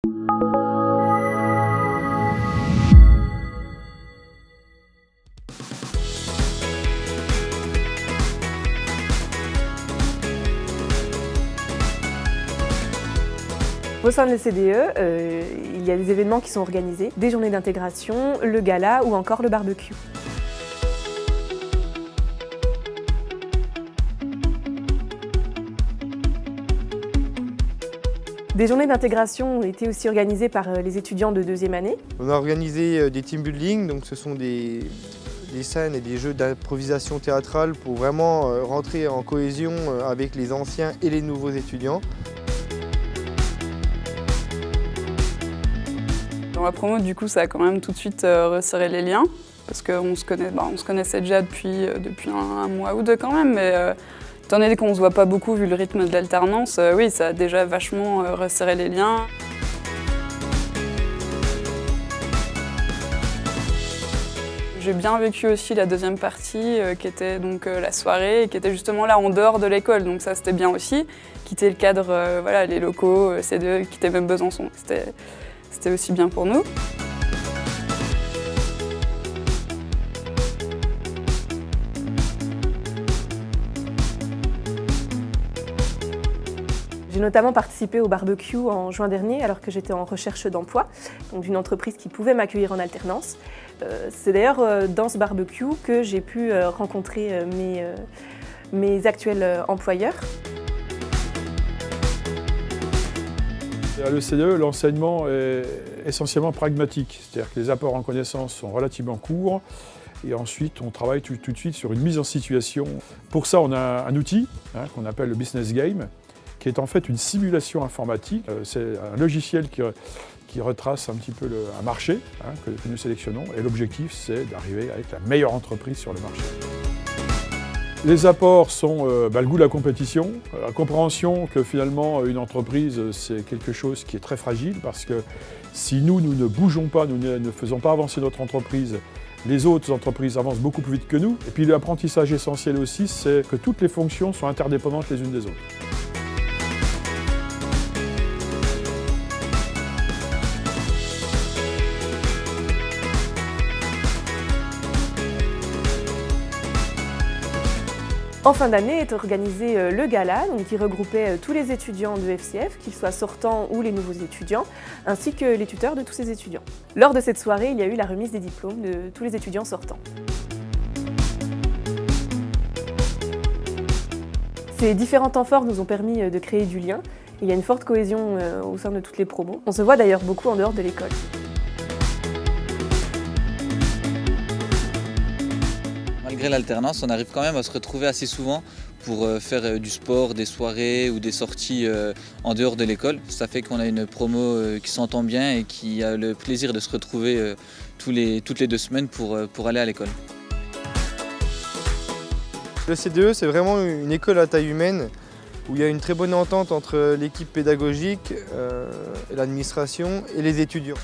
Au sein de la CDE, il y a des événements qui sont organisés, des journées d'intégration, le gala ou encore le barbecue. Des journées d'intégration ont été aussi organisées par les étudiants de deuxième année. On a organisé des team building, donc ce sont des scènes et des jeux d'improvisation théâtrale pour vraiment rentrer en cohésion avec les anciens et les nouveaux étudiants. Dans la promo, du coup, ça a quand même tout de suite resserré les liens, parce qu'on se connaissait déjà depuis un mois ou deux quand même, mais étant donné qu'on ne se voit pas beaucoup vu le rythme de l'alternance, oui, ça a déjà vachement resserré les liens. J'ai bien vécu aussi la deuxième partie, qui était donc la soirée, et qui était justement là en dehors de l'école, donc ça c'était bien aussi. Quitter le cadre, voilà, les locaux, C2, quitter même Besançon, c'était aussi bien pour nous. J'ai notamment participé au barbecue en juin dernier alors que j'étais en recherche d'emploi, donc d'une entreprise qui pouvait m'accueillir en alternance. C'est d'ailleurs dans ce barbecue que j'ai pu rencontrer mes actuels employeurs. À l'ECDE, l'enseignement est essentiellement pragmatique, c'est-à-dire que les apports en connaissances sont relativement courts et ensuite on travaille tout de suite sur une mise en situation. Pour ça, on a un outil qu'on appelle le Business Game, qui est en fait une simulation informatique. C'est un logiciel qui retrace un petit peu un marché que nous sélectionnons et l'objectif c'est d'arriver avec la meilleure entreprise sur le marché. Les apports sont le goût de la compétition, la compréhension que finalement une entreprise c'est quelque chose qui est très fragile parce que si nous ne bougeons pas, nous ne faisons pas avancer notre entreprise, les autres entreprises avancent beaucoup plus vite que nous. Et puis l'apprentissage essentiel aussi, c'est que toutes les fonctions sont interdépendantes les unes des autres. En fin d'année est organisé le gala, qui regroupait tous les étudiants de FCF, qu'ils soient sortants ou les nouveaux étudiants, ainsi que les tuteurs de tous ces étudiants. Lors de cette soirée, il y a eu la remise des diplômes de tous les étudiants sortants. Ces différents temps forts nous ont permis de créer du lien. Il y a une forte cohésion au sein de toutes les promos. On se voit d'ailleurs beaucoup en dehors de l'école. Malgré l'alternance, on arrive quand même à se retrouver assez souvent pour faire du sport, des soirées ou des sorties en dehors de l'école. Ça fait qu'on a une promo qui s'entend bien et qui a le plaisir de se retrouver toutes les 2 semaines pour aller à l'école. Le CDE, c'est vraiment une école à taille humaine où il y a une très bonne entente entre l'équipe pédagogique, l'administration et les étudiants.